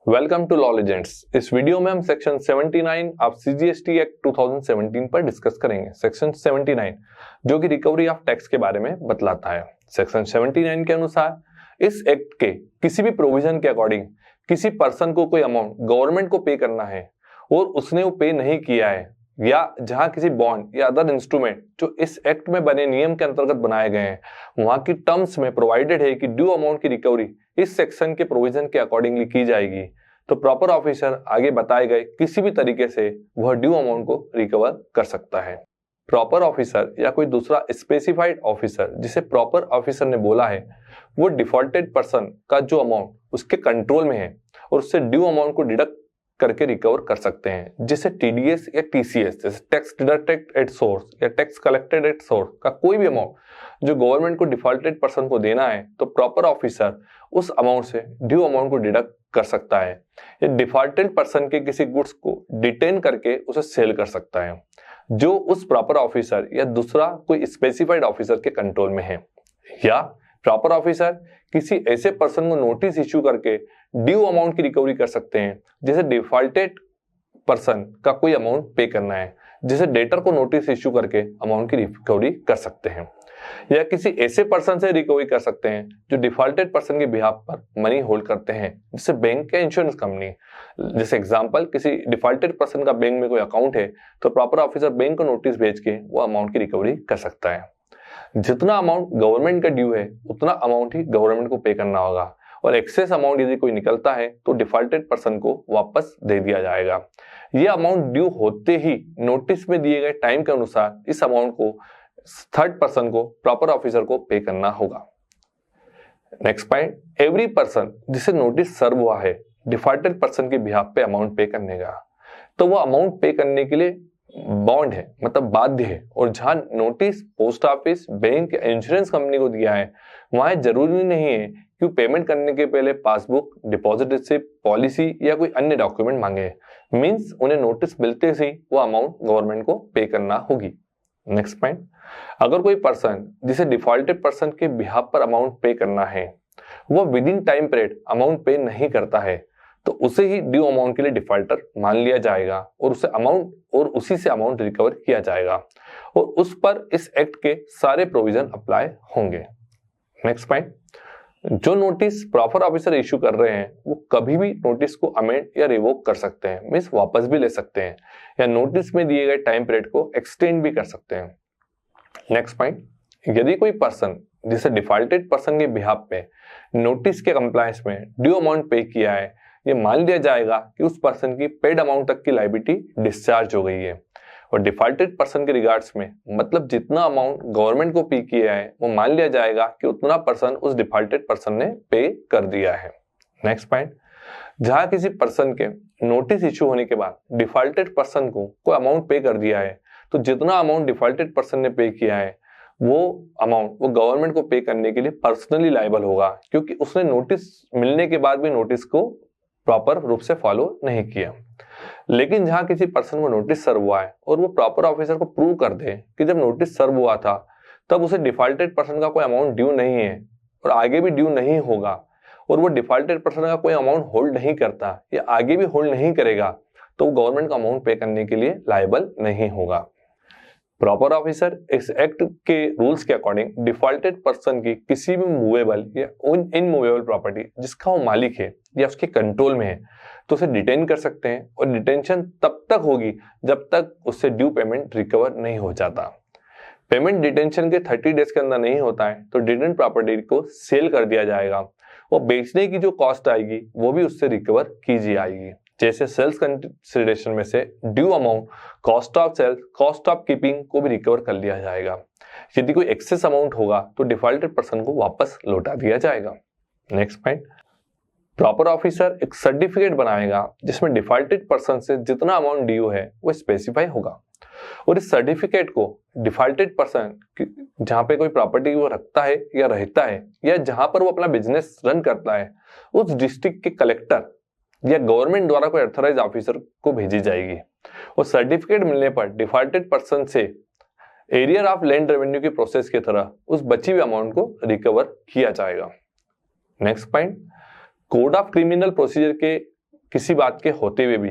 Welcome to law legends. इस video में हम सेक्शन 79 ऑफ सीजीएसटी एक्ट 2017 पर डिस्कस करेंगे। सेक्शन 79 जो कि रिकवरी ऑफ टैक्स के बारे में बतलाता है। सेक्शन 79 के अनुसार इस एक्ट के किसी भी प्रोविजन के अकॉर्डिंग किसी पर्सन को कोई अमाउंट गवर्नमेंट को पे करना है और उसने वो पे नहीं किया है, या जहां किसी बॉन्ड या अदर इंस्ट्रूमेंट जो इस एक्ट में बने नियम के अंतर्गत बनाए गए हैं वहां की टर्म्स में प्रोवाइडेड है कि ड्यू अमाउंट की रिकवरी इस सेक्शन के प्रोविजन के अकॉर्डिंगली की जाएगी, तो प्रॉपर ऑफिसर आगे बताए गए किसी भी तरीके से वह ड्यू अमाउंट को रिकवर कर सकता है। प्रॉपर ऑफिसर या कोई दूसरा स्पेसिफाइड ऑफिसर जिसे प्रॉपर ऑफिसर ने बोला है वो डिफॉल्टेड पर्सन का जो अमाउंट उसके कंट्रोल में है और उससे ड्यू अमाउंट को डिडक्ट करके रिकवर कर सकते हैं, जिसे टीडीएस या टीसीएस जैसे टैक्स डिडक्टेड एट सोर्स या टैक्स कलेक्टेड एट सोर्स का कोई भी अमाउंट जो गवर्नमेंट को डिफॉल्टेड पर्सन को देना है तो प्रॉपर ऑफिसर उस अमाउंट से ड्यू अमाउंट को डिडक्ट कर सकता है। ये डिफॉल्टेड पर्सन के किसी गुड्स को डिटेन करके उसे सेल कर सकता है जो उस प्रॉपर ऑफिसर या दूसरा कोई स्पेसिफाइड ऑफिसर के कंट्रोल में है, या प्रॉपर ऑफिसर किसी ऐसे पर्सन को नोटिस इश्यू करके ड्यू अमाउंट की रिकवरी कर सकते हैं जिसे डिफॉल्टेड पर्सन का कोई अमाउंट पे करना है, जिसे डेटर को नोटिस इश्यू करके अमाउंट की रिकवरी कर सकते हैं, या किसी ऐसे पर्सन से रिकवरी कर सकते हैं जो डिफॉल्टेड पर्सन के बिहाफ पर मनी होल्ड करते हैं, जैसे बैंक या इंश्योरेंस कंपनी। जैसे एग्जांपल, किसी डिफॉल्टेड पर्सन का बैंक में कोई अकाउंट है तो प्रॉपर ऑफिसर बैंक को नोटिस भेज के वो अमाउंट की रिकवरी कर सकता है। जितना अमाउंट गवर्नमेंट का ड्यू है उतना अमाउंट ही गवर्नमेंट को पे करना होगा, और एक्सेस अमाउंट यदि कोई निकलता है तो डिफॉल्टेड पर्सन को वापस दे दिया जाएगा। यह अमाउंट ड्यू होते ही नोटिस में दिए गए टाइम के अनुसार इस अमाउंट को थर्ड पर्सन को प्रॉपर ऑफिसर को पे करना होगा। नेक्स्ट पॉइंट, एवरी पर्सन जिसे नोटिस सर्व हुआ है डिफॉल्टेड पर्सन के बिहाफ पे अमाउंट पे करने का, तो वो अमाउंट पे करने के लिए बॉन्ड है, मतलब बाध्य है, और जहां नोटिस पोस्ट ऑफिस, बैंक या इंश्योरेंस कंपनी को दिया है वहां जरूरी नहीं है कि पेमेंट करने के पहले पासबुक, डिपॉजिट रिसिप्ट, पॉलिसी या कोई अन्य डॉक्यूमेंट मांगे। मींस उन्हें नोटिस मिलते ही वो अमाउंट गवर्नमेंट को पे करना होगी। नेक्स्ट पॉइंट, अगर कोई पर्सन जिसे डिफॉल्टेड पर्सन के बिहाफ पर अमाउंट पे करना है वो with in time period amount पे नहीं करता है तो उसे ही ड्यू अमाउंट के लिए डिफॉल्टर मान लिया जाएगा और उसी से अमाउंट रिकवर किया जाएगा, और उस पर इस एक्ट के सारे प्रोविजन अप्लाई होंगे। नेक्स्ट पॉइंट, जो नोटिस प्रॉपर ऑफिसर इश्यू कर रहे हैं वो कभी भी नोटिस को अमेंड या रिवोक कर सकते हैं, मींस वापस भी ले सकते हैं, या नोटिस में दिए गए टाइम पीरियड को एक्सटेंड भी कर सकते हैं। नेक्स्ट पॉइंट, यदि कोई पर्सन जिसे डिफॉल्टेड पर्सन के बिहाफ पे नोटिस के कंप्लायंस में ड्यू अमाउंट पे किया है, ये मान लिया जाएगा कि उस पर्सन की पेड अमाउंट तक की लायबिलिटी डिस्चार्ज हो गई है, और डिफॉल्टेड पर्सन के रिगार्ड्स में मतलब जितना अमाउंट गवर्नमेंट को पे किया है वो मान लिया जाएगा कि उतना पर्सन उस डिफॉल्टेड पर्सन ने पे कर दिया है। नेक्स्ट पॉइंट, जहां किसी पर्सन के नोटिस इश्यू होने के बाद डिफॉल्टेड पर्सन को कोई अमाउंट पे कर दिया है तो जितना अमाउंट डिफॉल्टेड पर्सन ने पे किया है वो अमाउंट वो गवर्नमेंट को पे करने के लिए पर्सनली लायबल होगा, क्योंकि उसने नोटिस मिलने के बाद भी नोटिस को प्रॉपर रूप से फॉलो नहीं किया। लेकिन जहां किसी पर्सन को नोटिस सर्व हुआ है और वो प्रॉपर ऑफिसर को प्रूव कर दे कि जब नोटिस सर्व हुआ था तब उसे डिफॉल्टेड पर्सन का कोई अमाउंट ड्यू नहीं है और आगे भी ड्यू नहीं होगा, और वो डिफॉल्टेड पर्सन का कोई अमाउंट होल्ड नहीं करता या आगे भी होल्ड नहीं करेगा, तो वो गवर्नमेंट का अमाउंट पे करने के लिए लायबल नहीं होगा। प्रॉपर ऑफिसर इस एक्ट के रूल्स के अकॉर्डिंग डिफॉल्टेड पर्सन की किसी भी मूवेबल या इनमूवेबल प्रॉपर्टी जिसका वो मालिक है या उसके कंट्रोल में है तो उसे डिटेन कर सकते हैं, और डिटेंशन तब तक होगी जब तक उससे ड्यू पेमेंट रिकवर नहीं हो जाता। पेमेंट डिटेंशन के 30 डेज के अंदर नहीं होता है तो डिटेन प्रॉपर्टी को सेल कर दिया जाएगा, और बेचने की जो कॉस्ट आएगी वो भी उससे रिकवर की जाएगी, जैसे सेल्स कंसिडरेशन में से due amount, cost of sales, cost of keeping को भी रिकवर कर लिया जाएगा। यदि कोई एक्सेस अमाउंट होगा तो डिफॉल्टेड पर्सन को वापस लौटा दिया जाएगा। नेक्स्ट पॉइंट, प्रॉपर ऑफिसर एक सर्टिफिकेट बनाएगा जिसमें डिफॉल्टेड पर्सन से जितना अमाउंट ड्यू है वो स्पेसिफाई होगा, और इस सर्टिफिकेट को डिफॉल्टेड पर्सन जहां पे कोई प्रॉपर्टी वो रखता है या रहता है या जहां पर वो अपना बिजनेस रन करता है उस डिस्ट्रिक्ट के कलेक्टर या गवर्नमेंट द्वारा कोई अथॉराइज ऑफिसर को भेजी जाएगी, और सर्टिफिकेट मिलने पर डिफॉल्टेड पर्सन से एरियर ऑफ लैंड रेवेन्यू की प्रोसेस की तरह उस बची हुई अमाउंट को रिकवर किया जाएगा। Next point, code of criminal procedure के किसी बात के होते हुए भी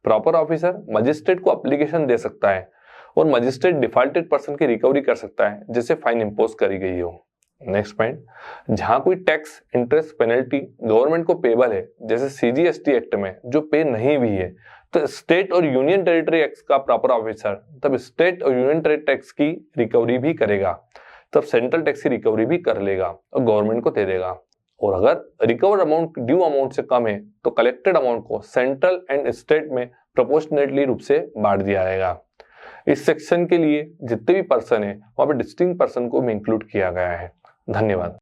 प्रॉपर ऑफिसर मजिस्ट्रेट को एप्लीकेशन दे सकता है और मजिस्ट्रेट डिफॉल्टेड पर्सन की रिकवरी कर सकता है जैसे फाइन इंपोज करी गई हो। नेक्स्ट पॉइंट, जहां कोई टैक्स, इंटरेस्ट, पेनल्टी गवर्नमेंट को पेबल है जैसे सीजीएसटी एक्ट में जो पे नहीं भी है, तो स्टेट और यूनियन टेरिटरी एक्ट का प्रॉपर ऑफिसर तब स्टेट और यूनियन टेरिटरी टैक्स की रिकवरी भी करेगा, तब सेंट्रल टैक्स की रिकवरी भी कर लेगा और गवर्नमेंट को दे देगा। और अगर रिकवर्ड अमाउंट ड्यू अमाउंट से कम है तो कलेक्टेड अमाउंट को सेंट्रल एंड स्टेट में प्रोपोर्शनेटली रूप से बांट दिया जाएगा। इस सेक्शन के लिए जितने भी पर्सन है वहां पे डिस्टिंक्ट पर्सन को भी इंक्लूड किया गया है। धन्यवाद।